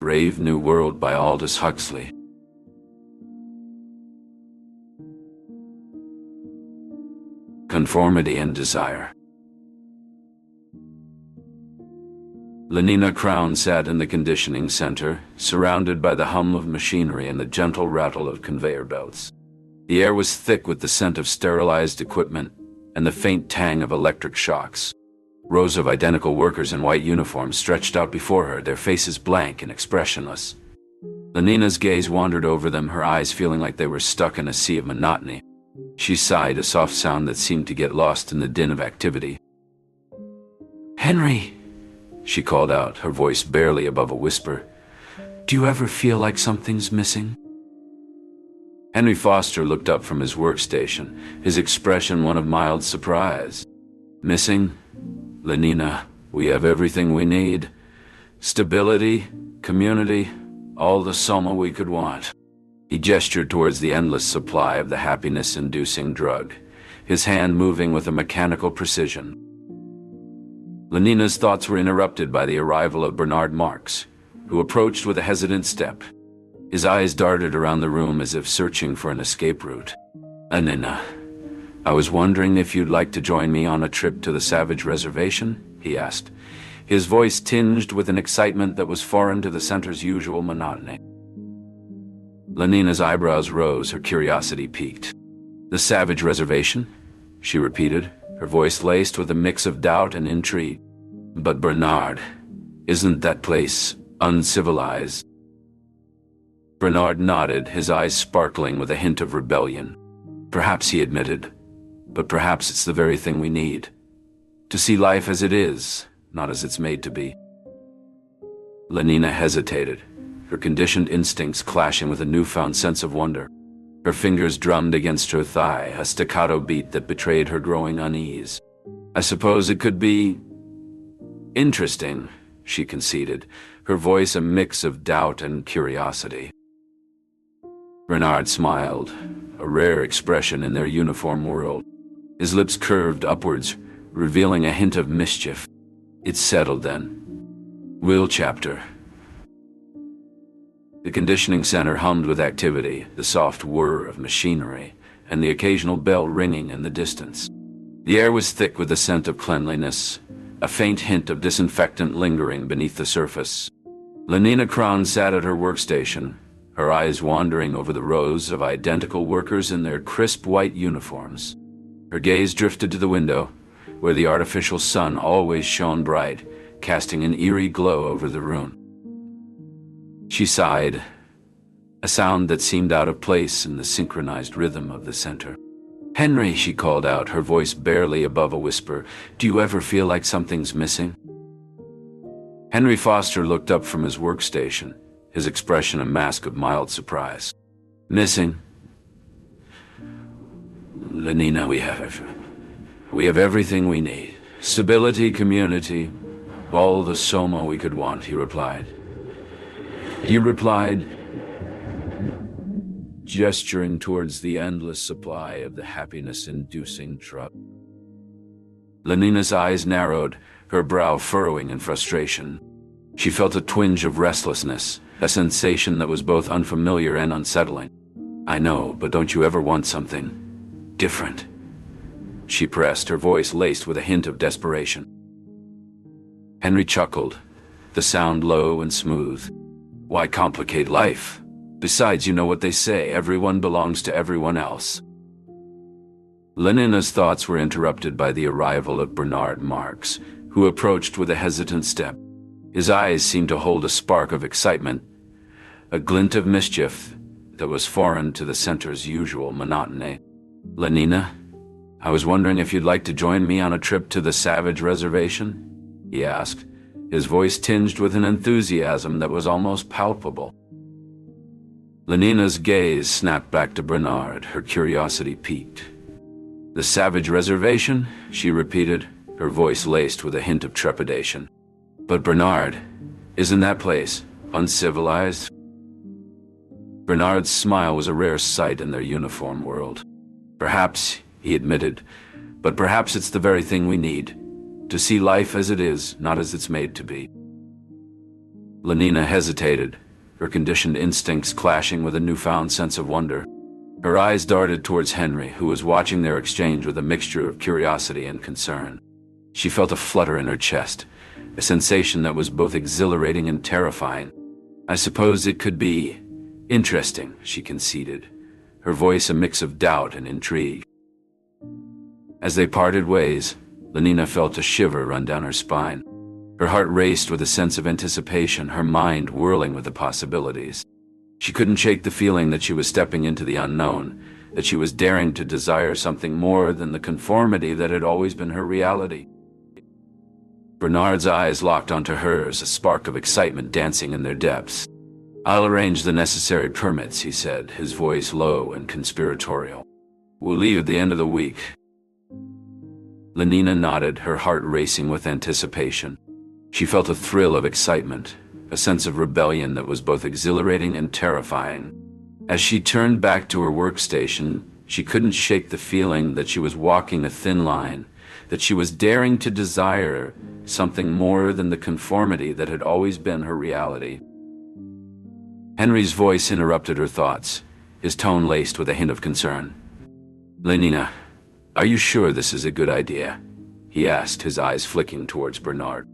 Brave New World by Aldous Huxley. Conformity and Desire. Lenina Crown sat in the conditioning center, surrounded by the hum of machinery and the gentle rattle of conveyor belts. The air was thick with the scent of sterilized equipment and the faint tang of electric shocks. Rows of identical workers in white uniforms stretched out before her, their faces blank and expressionless. Lenina's gaze wandered over them, her eyes feeling like they were stuck in a sea of monotony. She sighed, a soft sound that seemed to get lost in the din of activity. "Henry," she called out, her voice barely above a whisper. "Do you ever feel like something's missing?" Henry Foster looked up from his workstation, his expression one of mild surprise. "Missing? Lenina, we have everything we need. Stability, community, all the soma we could want." He gestured towards the endless supply of the happiness-inducing drug, his hand moving with a mechanical precision. Lenina's thoughts were interrupted by the arrival of Bernard Marx, who approached with a hesitant step. His eyes darted around the room as if searching for an escape route. "Lenina, I was wondering if you'd like to join me on a trip to the Savage Reservation?" he asked, his voice tinged with an excitement that was foreign to the center's usual monotony. Lenina's eyebrows rose, her curiosity piqued. "The Savage Reservation?" she repeated, her voice laced with a mix of doubt and intrigue. "But Bernard, isn't that place uncivilized?" Bernard nodded, his eyes sparkling with a hint of rebellion. "Perhaps," he admitted, "but perhaps it's the very thing we need. To see life as it is, not as it's made to be." Lenina hesitated, her conditioned instincts clashing with a newfound sense of wonder. Her fingers drummed against her thigh, a staccato beat that betrayed her growing unease. "I suppose it could be interesting," she conceded, her voice a mix of doubt and curiosity. Bernard smiled, a rare expression in their uniform world. His lips curved upwards, revealing a hint of mischief. "It's settled then. Will chapter." The conditioning center hummed with activity, the soft whir of machinery, and the occasional bell ringing in the distance. The air was thick with the scent of cleanliness, a faint hint of disinfectant lingering beneath the surface. Lenina Crown sat at her workstation, her eyes wandering over the rows of identical workers in their crisp white uniforms. Her gaze drifted to the window, where the artificial sun always shone bright, casting an eerie glow over the room. She sighed, a sound that seemed out of place in the synchronized rhythm of the center. "Henry," she called out, her voice barely above a whisper, "do you ever feel like something's missing?" Henry Foster looked up from his workstation, his expression a mask of mild surprise. "Missing? Lenina, we have everything we need. Stability, community, all the soma we could want," he replied. Gesturing towards the endless supply of the happiness-inducing drug. Lenina's eyes narrowed, her brow furrowing in frustration. She felt a twinge of restlessness, a sensation that was both unfamiliar and unsettling. "I know, but don't you ever want something different?" she pressed, her voice laced with a hint of desperation. Henry chuckled, the sound low and smooth. "Why complicate life? Besides, you know what they say, everyone belongs to everyone else." Lenina's thoughts were interrupted by the arrival of Bernard Marx, who approached with a hesitant step. His eyes seemed to hold a spark of excitement, a glint of mischief that was foreign to the center's usual monotony. "Lenina, I was wondering if you'd like to join me on a trip to the Savage Reservation?" he asked, his voice tinged with an enthusiasm that was almost palpable. Lenina's gaze snapped back to Bernard, her curiosity piqued. "The Savage Reservation?" she repeated, her voice laced with a hint of trepidation. "But Bernard, isn't that place uncivilized?" Bernard's smile was a rare sight in their uniform world. "Perhaps," he admitted, "but perhaps it's the very thing we need. To see life as it is, not as it's made to be." Lenina hesitated, her conditioned instincts clashing with a newfound sense of wonder. Her eyes darted towards Henry, who was watching their exchange with a mixture of curiosity and concern. She felt a flutter in her chest, a sensation that was both exhilarating and terrifying. "I suppose it could be interesting," she conceded, her voice a mix of doubt and intrigue. As they parted ways, Lenina felt a shiver run down her spine. Her heart raced with a sense of anticipation, her mind whirling with the possibilities. She couldn't shake the feeling that she was stepping into the unknown, that she was daring to desire something more than the conformity that had always been her reality. Bernard's eyes locked onto hers, a spark of excitement dancing in their depths. "I'll arrange the necessary permits," he said, his voice low and conspiratorial. "We'll leave at the end of the week." Lenina nodded, her heart racing with anticipation. She felt a thrill of excitement, a sense of rebellion that was both exhilarating and terrifying. As she turned back to her workstation, she couldn't shake the feeling that she was walking a thin line, that she was daring to desire something more than the conformity that had always been her reality. Henry's voice interrupted her thoughts, his tone laced with a hint of concern. "Lenina, are you sure this is a good idea?" he asked, his eyes flicking towards Bernard.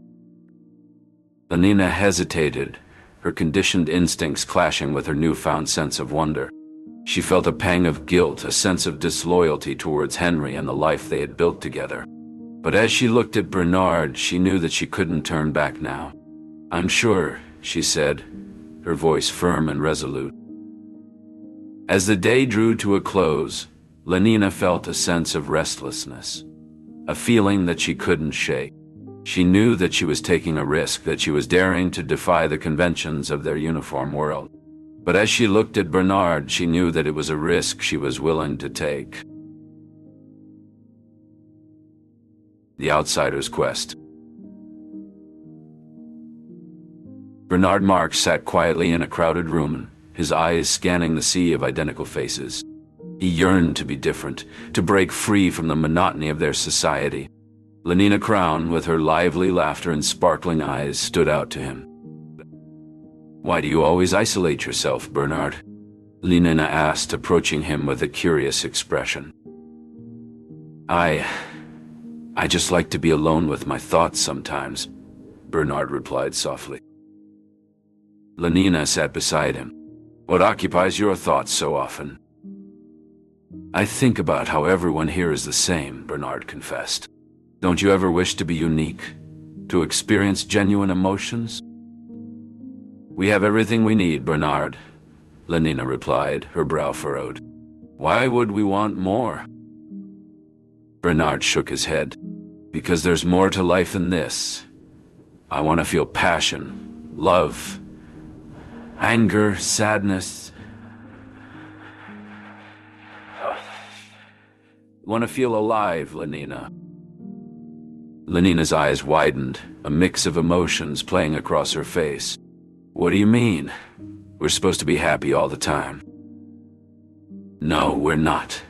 Lenina hesitated, her conditioned instincts clashing with her newfound sense of wonder. She felt a pang of guilt, a sense of disloyalty towards Henry and the life they had built together. But as she looked at Bernard, she knew that she couldn't turn back now. "I'm sure," she said, her voice firm and resolute. As the day drew to a close, Lenina felt a sense of restlessness, a feeling that she couldn't shake. She knew that she was taking a risk, that she was daring to defy the conventions of their uniform world. But as she looked at Bernard, she knew that it was a risk she was willing to take. The Outsider's Quest. Bernard Marx sat quietly in a crowded room, his eyes scanning the sea of identical faces. He yearned to be different, to break free from the monotony of their society. Lenina Crown, with her lively laughter and sparkling eyes, stood out to him. "Why do you always isolate yourself, Bernard?" Lenina asked, approaching him with a curious expression. I just like to be alone with my thoughts sometimes," Bernard replied softly. Lenina sat beside him. "What occupies your thoughts so often?" "I think about how everyone here is the same," Bernard confessed. "Don't you ever wish to be unique, to experience genuine emotions?" "We have everything we need, Bernard," Lenina replied, her brow furrowed. "Why would we want more?" Bernard shook his head. "Because there's more to life than this. I want to feel passion, love, anger, sadness. I want to feel alive, Lenina." Lenina's eyes widened, a mix of emotions playing across her face. "What do you mean? We're supposed to be happy all the time." "No, we're not,"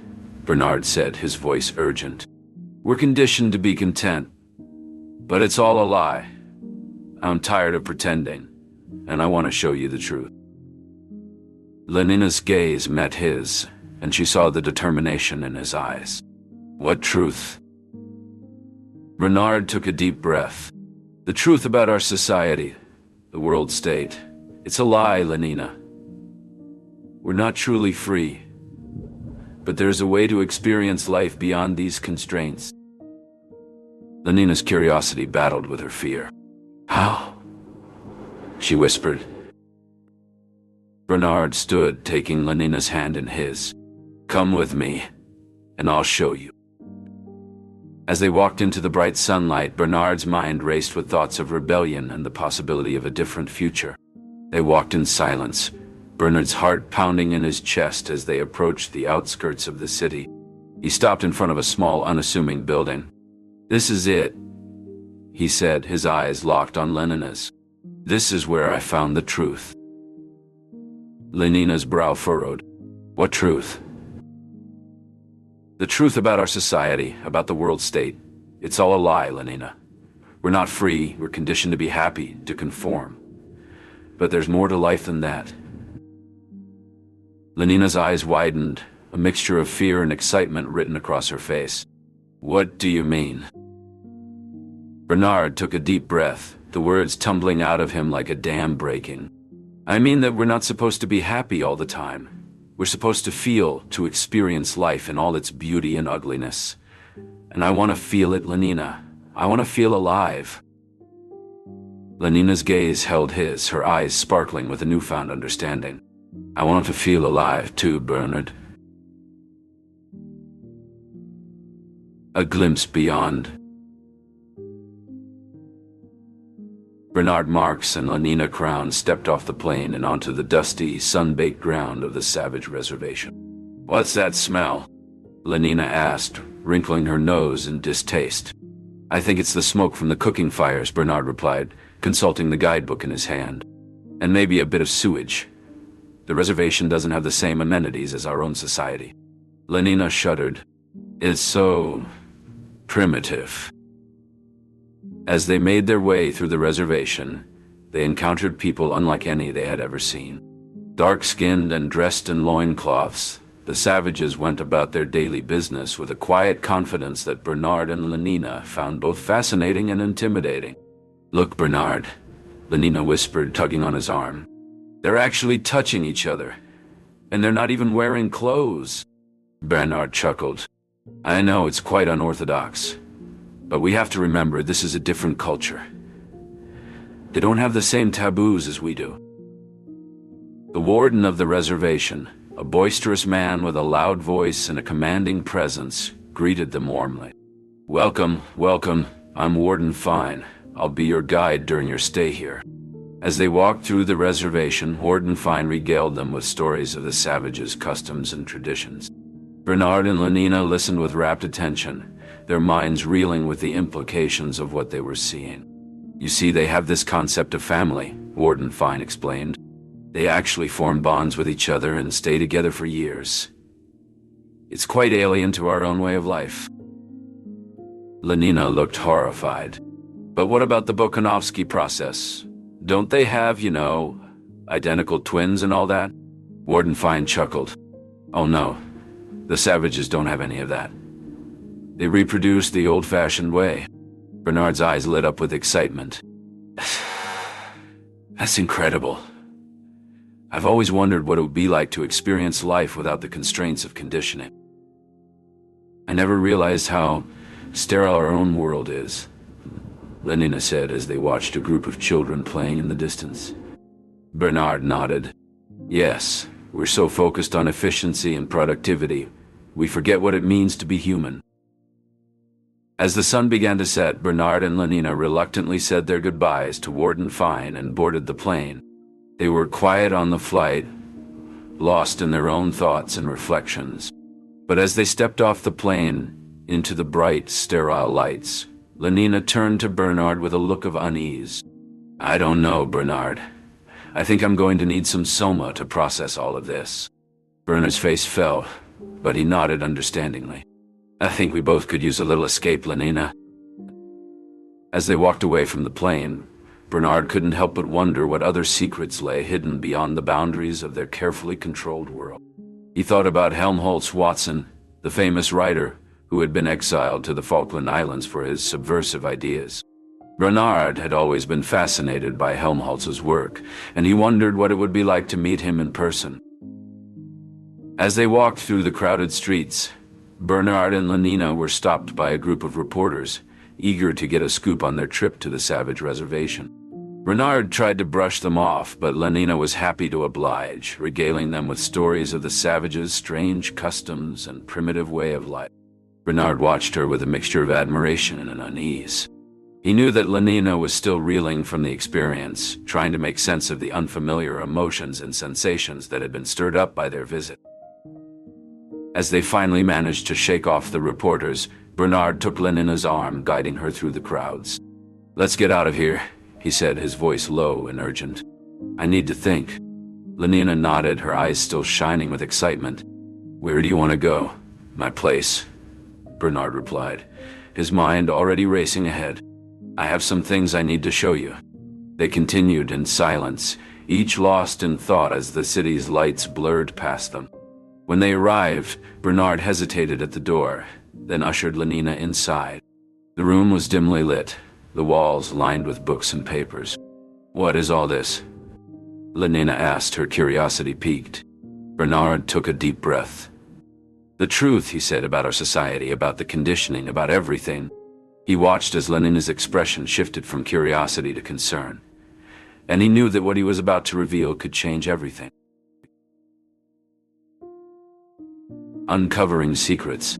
Bernard said, his voice urgent. "We're conditioned to be content. But it's all a lie. I'm tired of pretending, and I want to show you the truth." Lenina's gaze met his, and she saw the determination in his eyes. "What truth?" Bernard took a deep breath. "The truth about our society, the world state. It's a lie, Lenina. We're not truly free. But there's a way to experience life beyond these constraints." Lenina's curiosity battled with her fear. "How?" she whispered. Bernard stood, taking Lenina's hand in his. "Come with me, and I'll show you." As they walked into the bright sunlight, Bernard's mind raced with thoughts of rebellion and the possibility of a different future. They walked in silence, Bernard's heart pounding in his chest as they approached the outskirts of the city. He stopped in front of a small, unassuming building. "This is it," he said, his eyes locked on Lenina's. "This is where I found the truth." Lenina's brow furrowed. "What truth?" "The truth about our society, about the world state. It's all a lie, Lenina. We're not free, we're conditioned to be happy, to conform. But there's more to life than that. Lenina's eyes widened, a mixture of fear and excitement written across her face. What do you mean? Bernard took a deep breath, the words tumbling out of him like a dam breaking. I mean that we're not supposed to be happy all the time. We're supposed to feel, to experience life in all its beauty and ugliness. And I want to feel it, Lenina. I want to feel alive. Lenina's gaze held his, her eyes sparkling with a newfound understanding. I want to feel alive too, Bernard. A glimpse beyond. Bernard Marx and Lenina Crown stepped off the plane and onto the dusty, sun-baked ground of the Savage Reservation. What's that smell? Lenina asked, wrinkling her nose in distaste. I think it's the smoke from the cooking fires, Bernard replied, consulting the guidebook in his hand. And maybe a bit of sewage. The reservation doesn't have the same amenities as our own society. Lenina shuddered. It's so primitive. As they made their way through the reservation, they encountered people unlike any they had ever seen. Dark-skinned and dressed in loincloths, the savages went about their daily business with a quiet confidence that Bernard and Lenina found both fascinating and intimidating. Look, Bernard, Lenina whispered, tugging on his arm. They're actually touching each other, and they're not even wearing clothes. Bernard chuckled. I know it's quite unorthodox, but we have to remember this is a different culture. They don't have the same taboos as we do. The warden of the reservation, a boisterous man with a loud voice and a commanding presence, greeted them warmly. Welcome, welcome. I'm Warden Fine. I'll be your guide during your stay here. As they walked through the reservation, Warden Fine regaled them with stories of the savages' customs and traditions. Bernard and Lenina listened with rapt attention, their minds reeling with the implications of what they were seeing. You see, they have this concept of family, Warden Fine explained. They actually form bonds with each other and stay together for years. It's quite alien to our own way of life. Lenina looked horrified. But what about the Bokanovsky process? Don't they have, identical twins and all that? Warden Fine chuckled. Oh no, the savages don't have any of that. They reproduce the old-fashioned way. Bernard's eyes lit up with excitement. That's incredible. I've always wondered what it would be like to experience life without the constraints of conditioning. I never realized how sterile our own world is, Lenina said as they watched a group of children playing in the distance. Bernard nodded. Yes, we're so focused on efficiency and productivity, we forget what it means to be human. As the sun began to set, Bernard and Lenina reluctantly said their goodbyes to Warden Fine and boarded the plane. They were quiet on the flight, lost in their own thoughts and reflections. But as they stepped off the plane into the bright, sterile lights, Lenina turned to Bernard with a look of unease. I don't know, Bernard. I think I'm going to need some soma to process all of this. Bernard's face fell, but he nodded understandingly. I think we both could use a little escape, Lenina. As they walked away from the plane, Bernard couldn't help but wonder what other secrets lay hidden beyond the boundaries of their carefully controlled world. He thought about Helmholtz Watson, the famous writer who had been exiled to the Falkland Islands for his subversive ideas. Bernard had always been fascinated by Helmholtz's work, and he wondered what it would be like to meet him in person. As they walked through the crowded streets, Bernard and Lenina were stopped by a group of reporters, eager to get a scoop on their trip to the Savage Reservation. Bernard tried to brush them off, but Lenina was happy to oblige, regaling them with stories of the savages' strange customs and primitive way of life. Bernard watched her with a mixture of admiration and unease. He knew that Lenina was still reeling from the experience, trying to make sense of the unfamiliar emotions and sensations that had been stirred up by their visit. As they finally managed to shake off the reporters, Bernard took Lenina's arm, guiding her through the crowds. Let's get out of here, he said, his voice low and urgent. I need to think. Lenina nodded, her eyes still shining with excitement. Where do you want to go? My place, Bernard replied, his mind already racing ahead. I have some things I need to show you. They continued in silence, each lost in thought as the city's lights blurred past them. When they arrived, Bernard hesitated at the door, then ushered Lenina inside. The room was dimly lit, the walls lined with books and papers. "What is all this?" Lenina asked, her curiosity piqued. Bernard took a deep breath. "The truth," he said, "about our society, about the conditioning, about everything." He watched as Lenina's expression shifted from curiosity to concern, and he knew that what he was about to reveal could change everything. Uncovering secrets.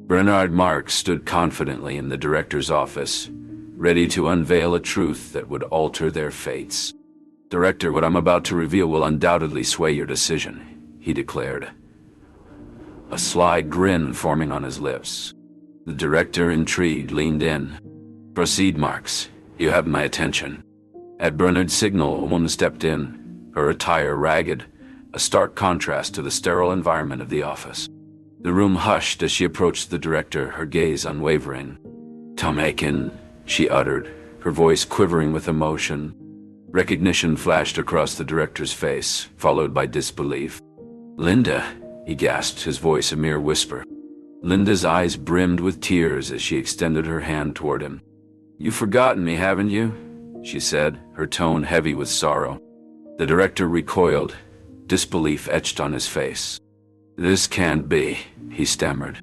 Bernard Marx stood confidently in the director's office, ready to unveil a truth that would alter their fates. "Director, what I'm about to reveal will undoubtedly sway your decision," he declared, a sly grin forming on his lips. The director, intrigued, leaned in. "Proceed, Marx. You have my attention." At Bernard's signal, a woman stepped in, her attire ragged, a stark contrast to the sterile environment of the office. The room hushed as she approached the director, her gaze unwavering. "Tom Aiken," she uttered, her voice quivering with emotion. Recognition flashed across the director's face, followed by disbelief. "Linda," he gasped, his voice a mere whisper. Linda's eyes brimmed with tears as she extended her hand toward him. "You've forgotten me, haven't you?" she said, her tone heavy with sorrow. The director recoiled, disbelief etched on his face. "This can't be," he stammered.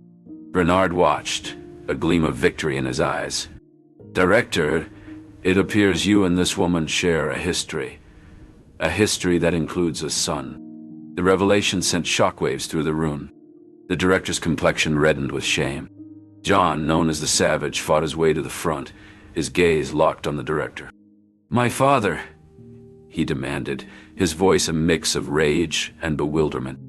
Bernard watched, a gleam of victory in his eyes. "Director, it appears you and this woman share a history that includes a son." The revelation sent shockwaves through the room. The director's complexion reddened with shame. John, known as the Savage, fought his way to the front, his gaze locked on the director. "My father," he demanded, his voice a mix of rage and bewilderment.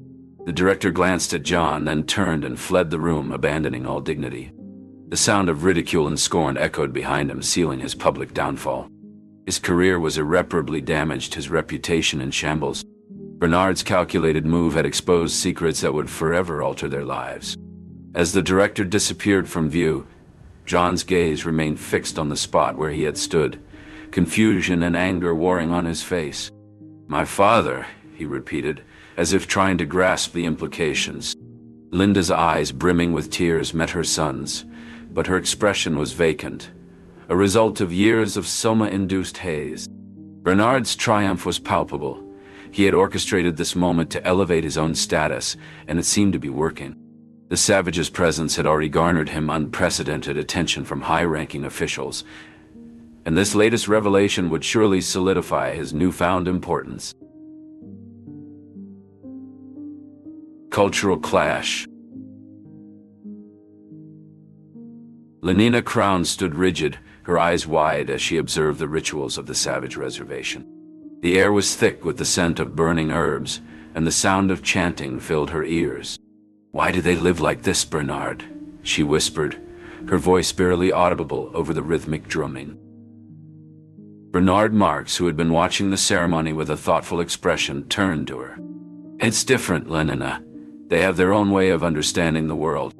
The director glanced at John, then turned and fled the room, abandoning all dignity. The sound of ridicule and scorn echoed behind him, sealing his public downfall. His career was irreparably damaged, his reputation in shambles. Bernard's calculated move had exposed secrets that would forever alter their lives. As the director disappeared from view, John's gaze remained fixed on the spot where he had stood, confusion and anger warring on his face. "My father," he repeated, as if trying to grasp the implications. Linda's eyes, brimming with tears, met her son's, but her expression was vacant, a result of years of soma-induced haze. Bernard's triumph was palpable. He had orchestrated this moment to elevate his own status, and it seemed to be working. The Savage's presence had already garnered him unprecedented attention from high-ranking officials, and this latest revelation would surely solidify his newfound importance. Cultural clash. Lenina Crown stood rigid, her eyes wide as she observed the rituals of the Savage reservation. The air was thick with the scent of burning herbs, and the sound of chanting filled her ears. "Why do they live like this, Bernard?" she whispered, her voice barely audible over the rhythmic drumming. Bernard Marx, who had been watching the ceremony with a thoughtful expression, turned to her. "It's different, Lenina. They have their own way of understanding the world."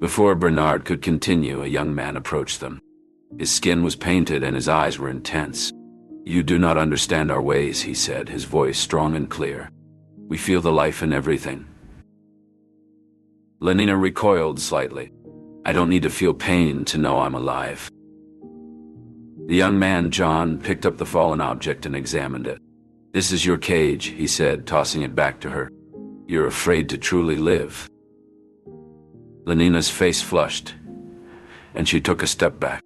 Before Bernard could continue, a young man approached them. His skin was painted and his eyes were intense. "You do not understand our ways," he said, his voice strong and clear. "We feel the life in everything." Lenina recoiled slightly. "I don't need to feel pain to know I'm alive." The young man, John, picked up the fallen object and examined it. "This is your cage," he said, tossing it back to her. "You're afraid to truly live." Lenina's face flushed, and she took a step back.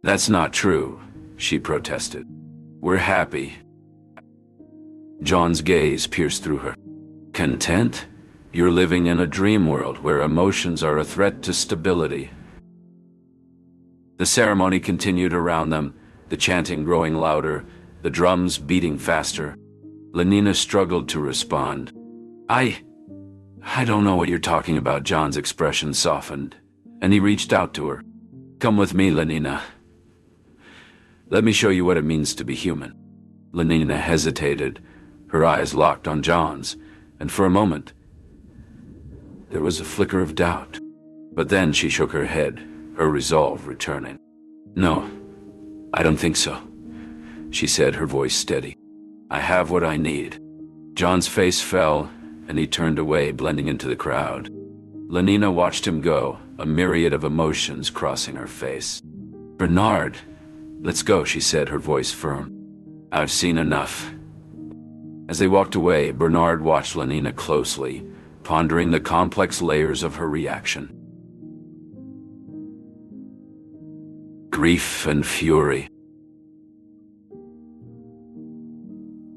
"That's not true," she protested. "We're happy." John's gaze pierced through her. "Content? You're living in a dream world where emotions are a threat to stability." The ceremony continued around them, the chanting growing louder, the drums beating faster. Lenina struggled to respond. I don't know what you're talking about." John's expression softened, and he reached out to her. "Come with me, Lenina. Let me show you what it means to be human." Lenina hesitated, her eyes locked on John's, and for a moment, there was a flicker of doubt. But then she shook her head, her resolve returning. "No, I don't think so, she said, her voice steady. I have what I need. John's face fell, and he turned away, blending into the crowd. Lenina watched him go, a myriad of emotions crossing her face. Bernard, let's go, she said, her voice firm. I've seen enough. As they walked away, Bernard watched Lenina closely, pondering the complex layers of her reaction. Grief and fury.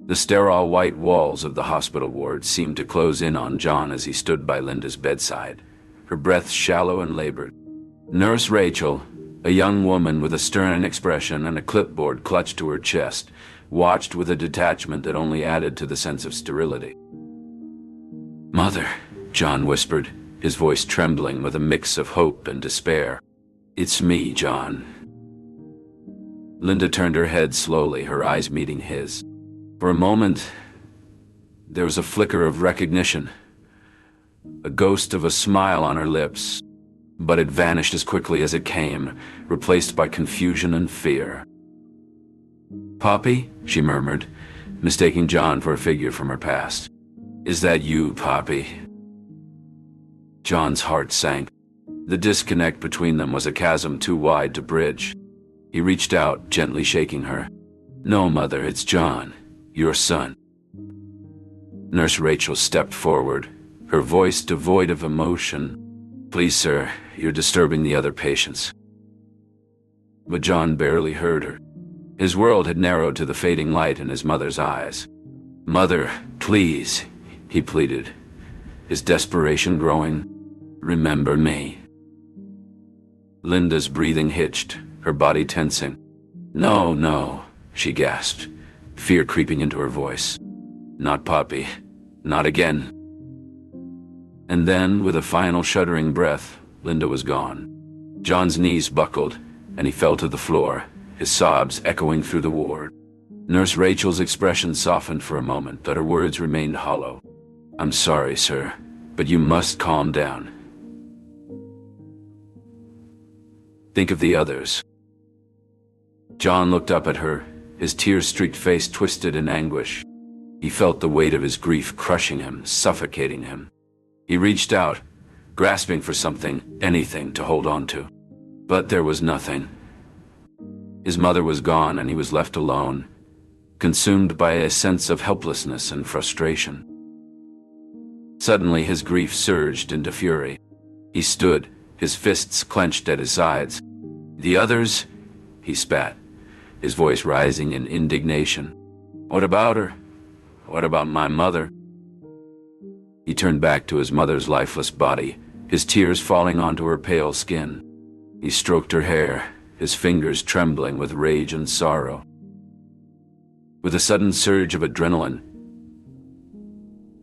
The sterile white walls of the hospital ward seemed to close in on John as he stood by Linda's bedside, her breath shallow and labored. Nurse Rachel, a young woman with a stern expression and a clipboard clutched to her chest, watched with a detachment that only added to the sense of sterility. Mother, John whispered, his voice trembling with a mix of hope and despair. It's me, John. Linda turned her head slowly, her eyes meeting his. For a moment, there was a flicker of recognition, a ghost of a smile on her lips, but it vanished as quickly as it came, replaced by confusion and fear. Poppy, she murmured, mistaking John for a figure from her past. Is that you, Poppy? John's heart sank. The disconnect between them was a chasm too wide to bridge. He reached out, gently shaking her. No, Mother, it's John, your son. Nurse Rachel stepped forward, her voice devoid of emotion. Please, sir, you're disturbing the other patients. But John barely heard her. His world had narrowed to the fading light in his mother's eyes. Mother, please, he pleaded, his desperation growing. Remember me. Linda's breathing hitched, her body tensing. No, no, she gasped, fear creeping into her voice. Not Poppy, not again. And then, with a final shuddering breath, Linda was gone. John's knees buckled, and he fell to the floor, his sobs echoing through the ward. Nurse Rachel's expression softened for a moment, but her words remained hollow. I'm sorry, sir, but you must calm down. Think of the others. John looked up at her, his tear-streaked face twisted in anguish. He felt the weight of his grief crushing him, suffocating him. He reached out, grasping for something, anything to hold on to. But there was nothing. His mother was gone, and he was left alone, consumed by a sense of helplessness and frustration. Suddenly, his grief surged into fury. He stood, his fists clenched at his sides. The others, he spat, his voice rising in indignation. What about her? What about my mother? He turned back to his mother's lifeless body, his tears falling onto her pale skin. He stroked her hair, his fingers trembling with rage and sorrow. With a sudden surge of adrenaline,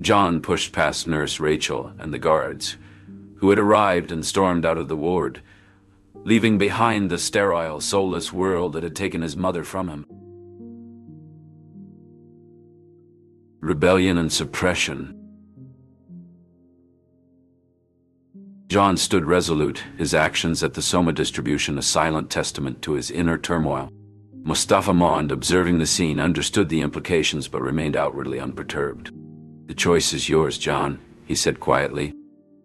John pushed past Nurse Rachel and the guards, who had arrived and stormed out of the ward, leaving behind the sterile, soulless world that had taken his mother from him. Rebellion and suppression. John stood resolute, his actions at the Soma distribution a silent testament to his inner turmoil. Mustafa Mond, observing the scene, understood the implications but remained outwardly unperturbed. The choice is yours, John, he said quietly.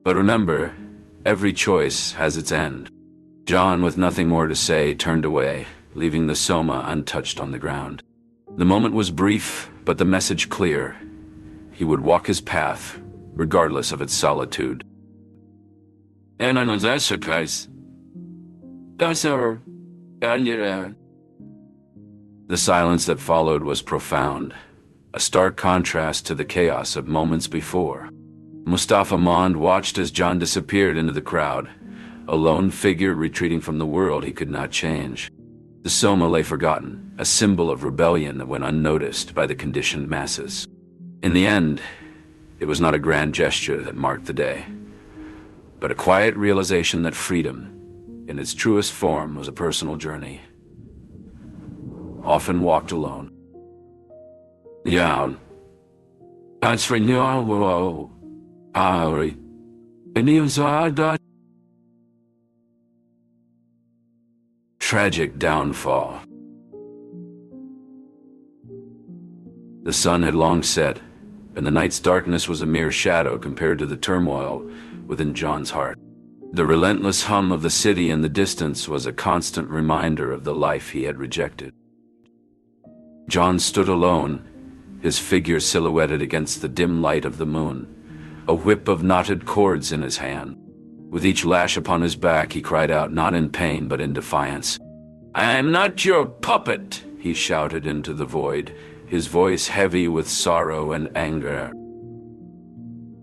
But remember, every choice has its end. John, with nothing more to say, turned away, leaving the Soma untouched on the ground. The moment was brief, but the message clear. He would walk his path, regardless of its solitude. And on that surprise, the silence that followed was profound, a stark contrast to the chaos of moments before. Mustafa Mond watched as John disappeared into the crowd, a lone figure retreating from the world he could not change. The Soma lay forgotten, a symbol of rebellion that went unnoticed by the conditioned masses. In the end, it was not a grand gesture that marked the day, but a quiet realization that freedom, in its truest form, was a personal journey, often walked alone. Tragic downfall. The sun had long set, and the night's darkness was a mere shadow compared to the turmoil within John's heart. The relentless hum of the city in the distance was a constant reminder of the life he had rejected. John stood alone, his figure silhouetted against the dim light of the moon, a whip of knotted cords in his hand. With each lash upon his back, he cried out, not in pain but in defiance. "I am not your puppet," he shouted into the void, his voice heavy with sorrow and anger.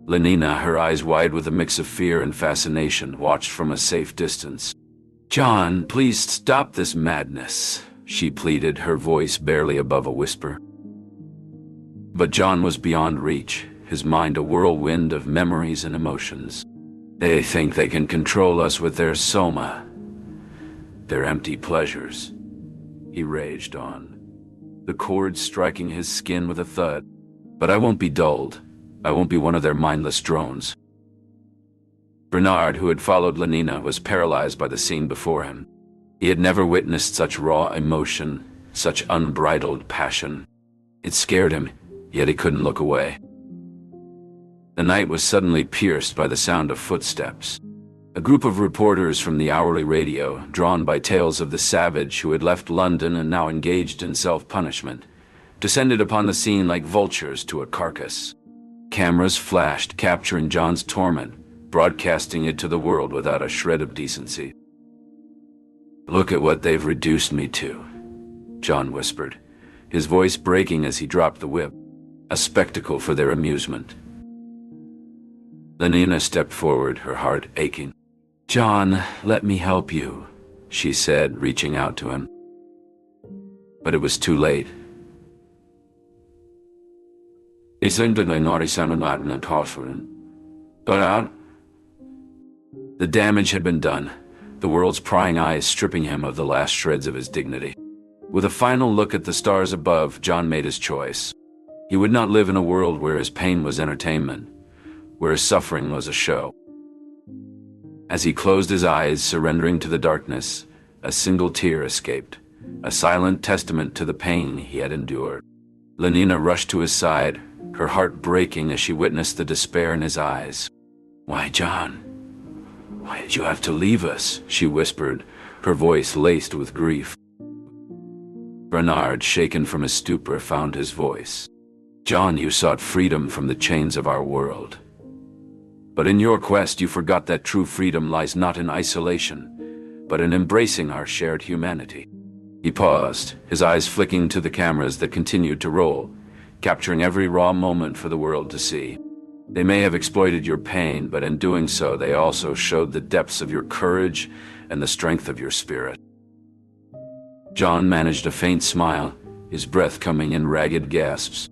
Lenina, her eyes wide with a mix of fear and fascination, watched from a safe distance. "John, please stop this madness," she pleaded, her voice barely above a whisper. But John was beyond reach, his mind a whirlwind of memories and emotions. "They think they can control us with their soma, their empty pleasures," he raged on, the cords striking his skin with a thud. "But I won't be dulled. I won't be one of their mindless drones." Bernard, who had followed Lenina, was paralyzed by the scene before him. He had never witnessed such raw emotion, such unbridled passion. It scared him, yet he couldn't look away. The night was suddenly pierced by the sound of footsteps. A group of reporters from the hourly radio, drawn by tales of the savage who had left London and now engaged in self-punishment, descended upon the scene like vultures to a carcass. Cameras flashed, capturing John's torment, broadcasting it to the world without a shred of decency. "Look at what they've reduced me to," John whispered, his voice breaking as he dropped the whip. "A spectacle for their amusement." Lenina stepped forward, her heart aching. "John, let me help you," she said, reaching out to him. But it was too late. The damage had been done, the world's prying eyes stripping him of the last shreds of his dignity. With a final look at the stars above, John made his choice. He would not live in a world where his pain was entertainment, where his suffering was a show. As he closed his eyes, surrendering to the darkness, a single tear escaped, a silent testament to the pain he had endured. Lenina rushed to his side, her heart breaking as she witnessed the despair in his eyes. "Why, John? Why did you have to leave us?" she whispered, her voice laced with grief. Bernard, shaken from his stupor, found his voice. "John, you sought freedom from the chains of our world. But in your quest, you forgot that true freedom lies not in isolation, but in embracing our shared humanity." He paused, his eyes flicking to the cameras that continued to roll, capturing every raw moment for the world to see. "They may have exploited your pain, but in doing so, they also showed the depths of your courage and the strength of your spirit." John managed a faint smile, his breath coming in ragged gasps.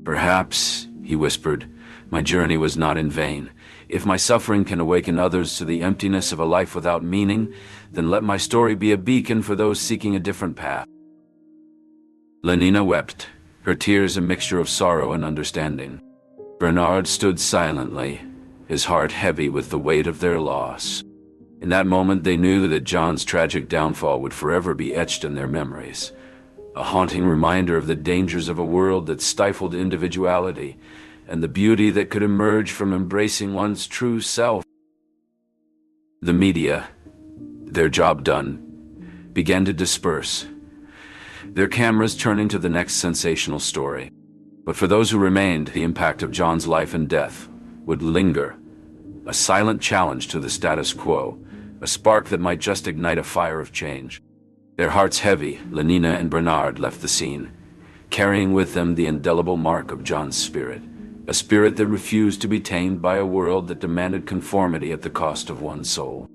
"Perhaps," he whispered, "my journey was not in vain. If my suffering can awaken others to the emptiness of a life without meaning, then let my story be a beacon for those seeking a different path." Lenina wept, her tears a mixture of sorrow and understanding. Bernard stood silently, his heart heavy with the weight of their loss. In that moment they knew that John's tragic downfall would forever be etched in their memories, a haunting reminder of the dangers of a world that stifled individuality and the beauty that could emerge from embracing one's true self. The media, their job done, began to disperse, their cameras turning to the next sensational story. But for those who remained, the impact of John's life and death would linger, a silent challenge to the status quo, a spark that might just ignite a fire of change. Their hearts heavy, Lenina and Bernard left the scene, carrying with them the indelible mark of John's spirit, a spirit that refused to be tamed by a world that demanded conformity at the cost of one's soul.